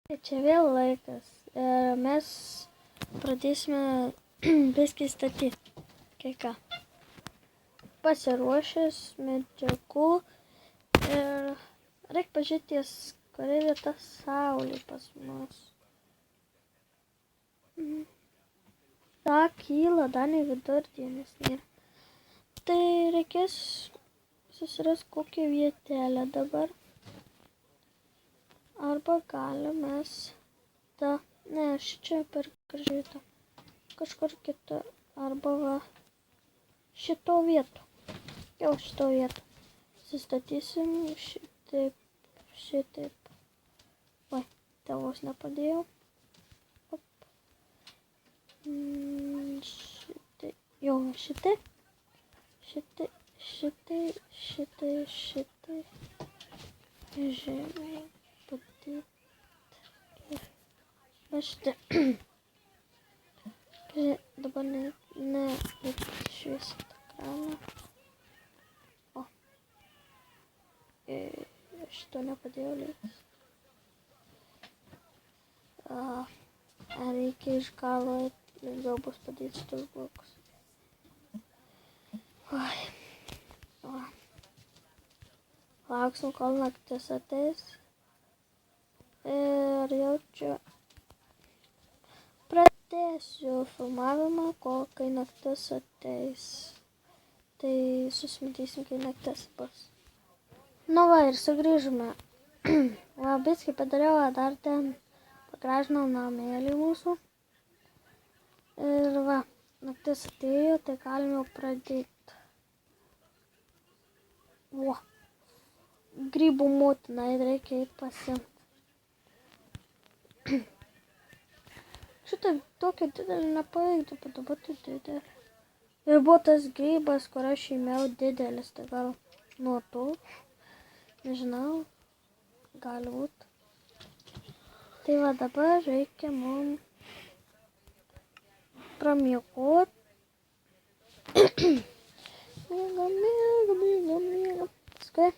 Tai čia vėl laikas ir mes pradėsime biskį statyti. Kai ką. Pasiruošęs medžiagų ir reikia pažiūrėti, kuria vieta saulė pas mus. Da kyla, da ne vidurdienis nėra. Tai reikės susirasti kokią vietelę dabar. Arba galim mes ne, šičia per gražiai kažkur kitą. Arba va šito vietų. Jau šito vietų. Sustatysim šitaip. Oi, tėvos nepadėjau. Šitai. Jau šitai. Šitai. Žemai padėti. Va šitai. Dabar ne šviesti ekraną. O. Šito nepadėjau laikas. Reikia iš galo, lengviau bus padėti šitus blokus. Oi. Lauksim, kol naktis ateis. Ir jaučiu. Pradėsiu filmavimą, kai naktis ateis. Tai susimatysim, kai naktis bus. Nu va, ir sugrįžome. Va, biskį padariau, dar ten pagražinau namėlį mūsų. Ir va, naktis atėjo, tai galim jau pradėti. Va, grybų motina ir reikia eiti pasiimti. Šitą tokį didelį nepavyktų, bet dabar tai didelį. Ir buvo tas grybas, kur aš įmėjau didelis, tai gal nuo to, nežinau, gali būt. Tai va dabar reikia mums pramiegoti. Miega. Paskui.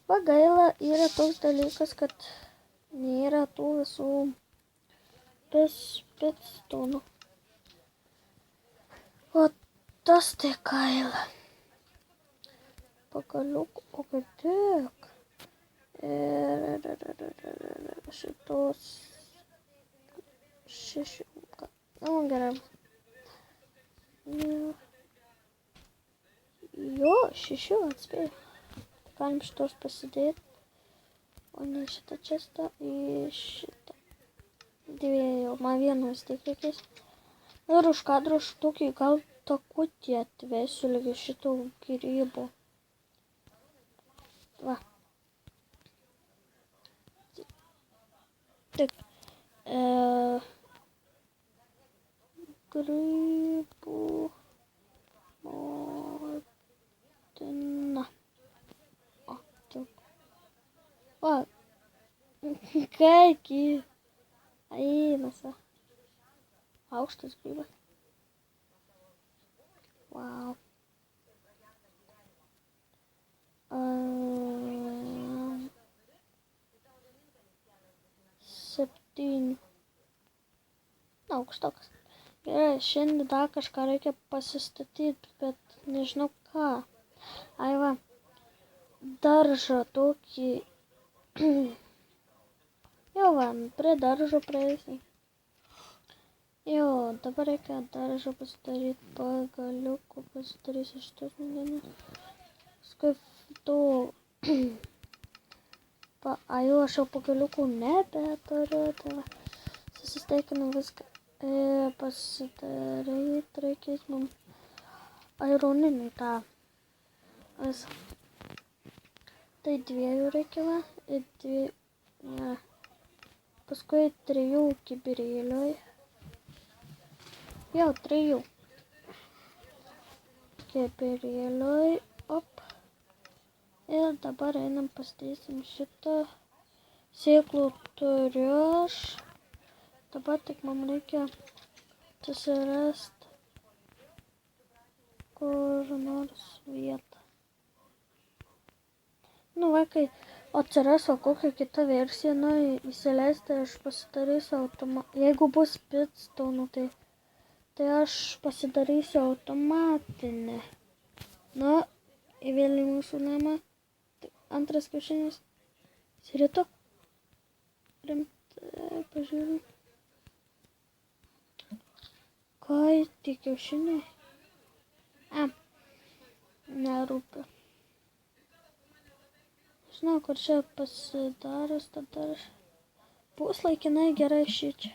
Va gaila yra toks dalykas, kad nėra tų visų pistonų. O tas tai gaila. Pagaliuk, o kaip tik. Ir šitos 6. Nu, gerai. Jo, 6 atspėjau. Galim šitos pasidėti. O ne šitą čestą į šitą. Dviejų. Man vienu vis tiek reikės. Ir už kadro šitokį gal takutį atvesiu lygi šito grybo. Va. Tik. Grybų motina. O, tik. Va. Kaiki. Einasa. Aukštas grybas. Wow. 7. Aukštokas. Gerai, šiandien dar kažką reikia pasistatyti, bet nežinau ką. Ai va, daržą tokį. Jau va, prie daržo praeisi. Jo, dabar reikia daržą pasidaryti, pagaliukų pasidarysiu šitus medinius. Paskui to. Jau aš jau pagaliukų nebeturiu, tai va, susisteikinau viską. Pasidaryti reikės mums aironinį tą visą. Tai 2 reikia va, ir 2, ne. Paskui 3 kibirėliui. Jau 3 kibirėliui, op. Ir dabar einam pasidėsim šitą sėklų turiu aš. Dabar tik man reikia susirasti kur nors vietą. Nu, vaikai, atsiras kokia kita versija, nu, įsileisti, aš pasidarysiu jeigu bus Pitstone, tai aš pasidarysiu automatinį. Nu, įvėl į mūsų namą. Antras kiaušinis. Sirito. Rimtai, pažiūrėjau. Ką, tie kiaušiniai? Nerūpi. Žinau, kur čia pasidarus, tada bus laikinai gerai šičia.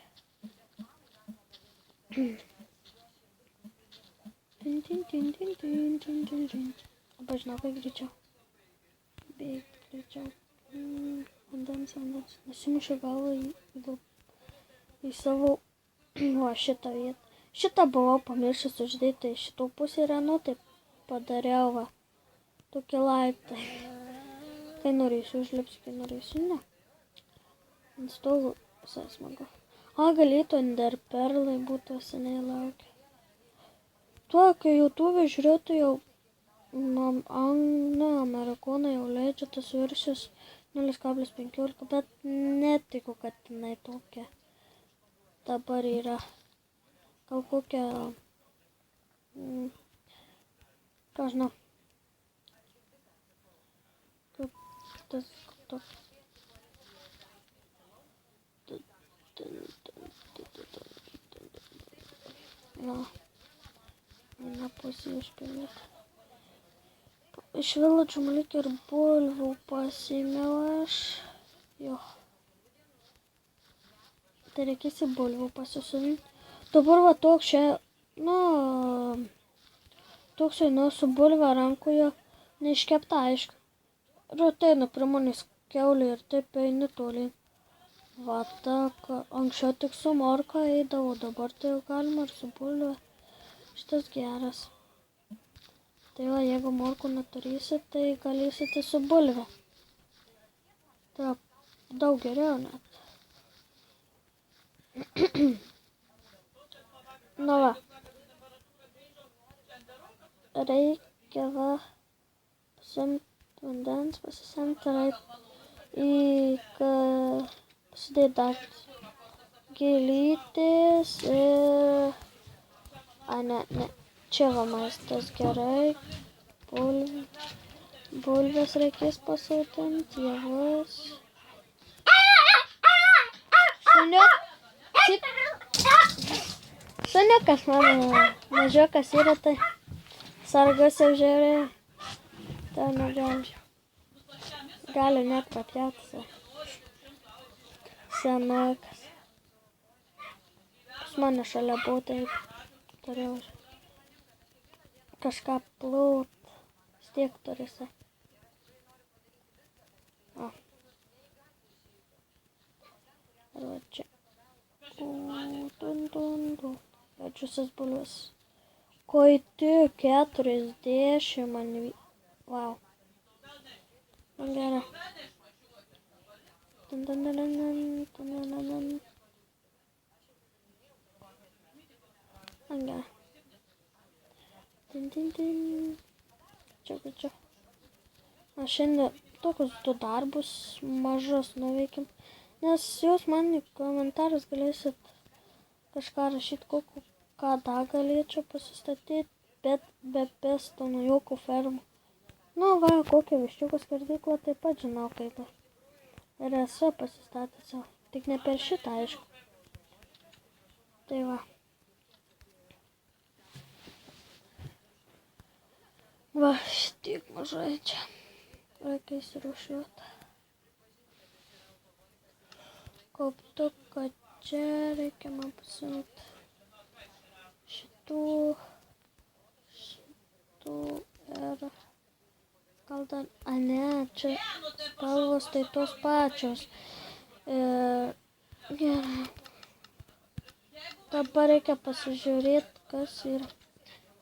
Arba žinau, kaip greičiau. Bėgti greičiau. Vandens. Nusimušiu galvą į savo šitą vietą. Šitą buvau pamiršęs uždėti. Šitų pusė yra, nu, taip padariau, va. Tokie laiptai. Kai norėsiu užlipsiu, kai norėsiu, ne. Ant stolų visai smagu. Galėtų Enderperlai būtų seniai laukia. Tuo, kai YouTube žiūrėjau, tai jau amerikonai jau leidžia tas versijas 0,15, bet netikiu, kad jinai tokia dabar yra. Gal kokia, ką žinau, kaip tas toks. Na, viena pusė išpildyti. Iš viladžių malik ir bulvių pasiėmiau aš. Jo. Tai reikės į bulvių pasisodinti. Dabar va toks čia, toks einu su bulve rankoje, neiškepta aišku. Ir ateina prie manęs kiaulė ir taip eini tolyn. Va tak, anksčiau tik su morka eidavo, dabar tai jau galima ir su bulve. Šitas geras. Tai va, jeigu morkų neturėsit, tai galėsite su bulve. Tai daug geriau net. Nu va. Reikia va pasisemti vandens, pasisemti pasidėti daiktus. Gėlytės ir... ne. Čia va maistas gerai. Bulves reikės pasodinti, javus. Šuniukas mano mažiukas yra, tai sargus jau žiūrėjo. Tai negali. Gali net papjauti. Senukas. Pas mane šalia buvo, tai turėjau kažką plūt. Stiek turėsi. Ir va čia. Pačiusias bulves. Koi tik 40 man... Wow. Man gerai. Man gerai. Čia. Šiandien tokius 2 darbus mažas nuveikim. Nes jūs man į komentarus galėsit kažką rašyti, ką dar galėčiau pasistatyti, bet be Pitstone jokių fermų. Nu, va, kokią viščiuką skerdyklą taip pat žinau kaip. Ir esu pasistatęs jau. Tik ne per šitą, aišku. Tai va. Va, šitiek mažai čia. Reikia įsirūšiuoti. Kauptuką čia reikia man pasiimti. Šitų ir gal dar, ne, čia spalvos tai tos pačios. Gerai. Dabar reikia pasižiūrėti, kas yra.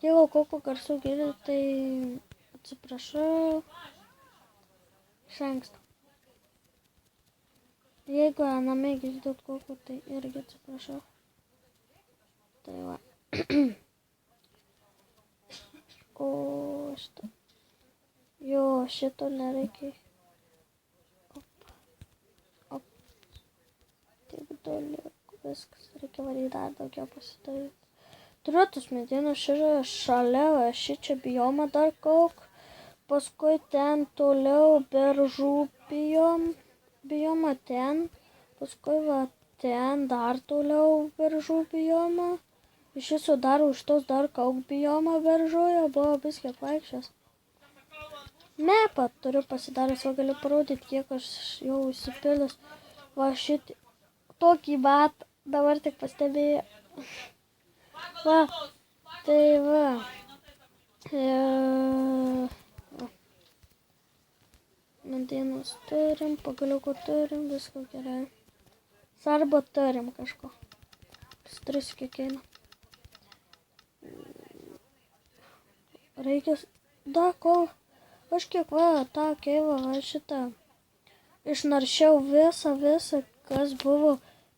Jeigu kokių garsų girdite, tai atsiprašau iš anksto. Jeigu name girdite kokių, tai irgi atsiprašau. Tai va. O šitą. Jo, šito nereikia. toliau. Viskas, reikia varyti dar daugiau pasidaryti. Turiu tus medynus šalia, šičia biomą dar kauk. Paskui ten toliau beržų biomą ten. Paskui va ten dar toliau beržų biomą. Iš viso dar už tos dar kauk biomą beržoje, buvo biskit vaikščias. Mepą turiu pasidaręs, va galiu parodyti, kiek aš jau įsipilęs. Va šitį, tokį batą, dabar tik pastebėjau. Va, tai va. Medynus turim, pagaliukų turim, viską gerai. Sarbo turim kažko. Stris kiek eina. Reikia, da, kol aš kiek va, tą keivą, va šitą. Išnaršiau visą, kas buvo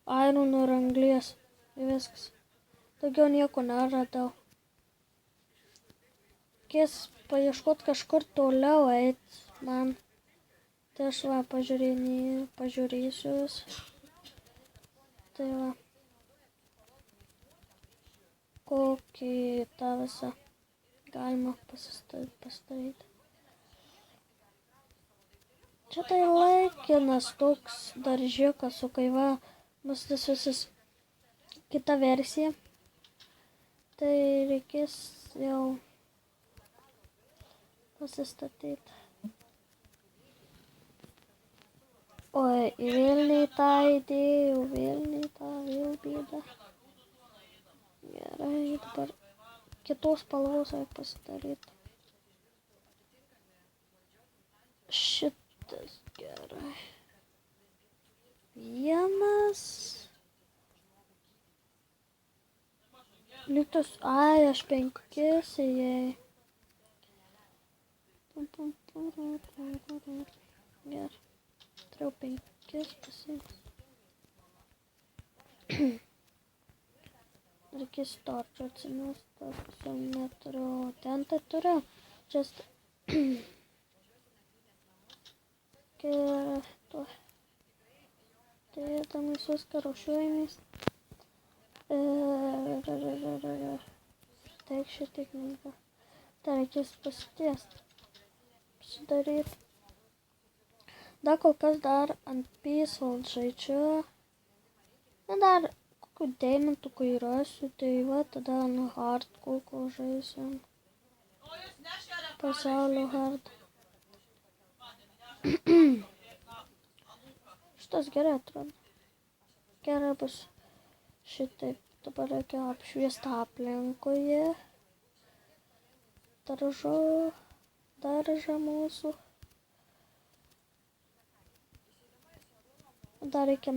ironų ir anglies. Viskas. Daugiau nieko neradau. Reikės paieškot kažkur toliau eit man. Tai aš va pažiūrėsiu vis. Tai va. Kokį tą visą galima pasidaryti. Čia tai laikinas toks daržiukas, o kai va bus tas visas kita versija, tai reikės jau pasistatyti. Oi, vėl ne tą idėjau, vėl bėda. Gerai, dabar kitos spalvos reikia pasidaryti. Šitas gerai. Vienas. Liktas, ai, aš 5 įėjai. Gerai. Turėjau 5 pasiimti. Reikės torčio atsinešti, tokius jau neturiu. Ten tai turiu. Just. Gerai, to. Tai tam visus karošiuojamės. Taip šitiek nėra. Tai reikės pasitiesti. Pasidaryti. Dar kol kas dar ant Peaceful žaidžiu. Na dar kokių deimantų, kai rasiu, tai va tada ant Hard kokio žaisim. Pasaulio Hard. Šitas gerai atrodo. Gerai bus šitaip. Dabar reikia apšviesti aplinkoje. Daržą mūsų. Dar reikia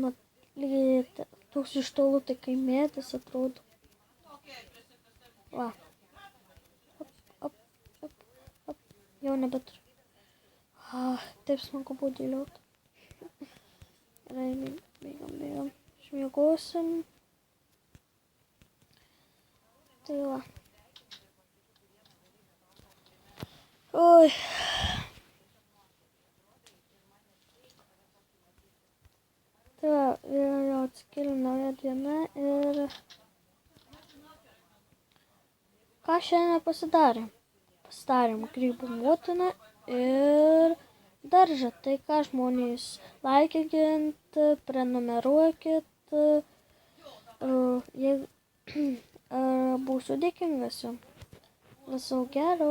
lygiai toks iš tolo, tai kai medis atrodo. Va. Op. Jau nebeturiu. Taip smagu buvo dėlioti. Gerai, bėgam. Išmiegosim. Tai va. Oi. Tai va, jau atsikėlė nauja diena ir ką šiandien pasidarėm? Pasidarėm grybų motiną ir daržą. Tai ką žmonės, laikykit, prenumeruokit, būsiu dėkingas jums. Viso gero.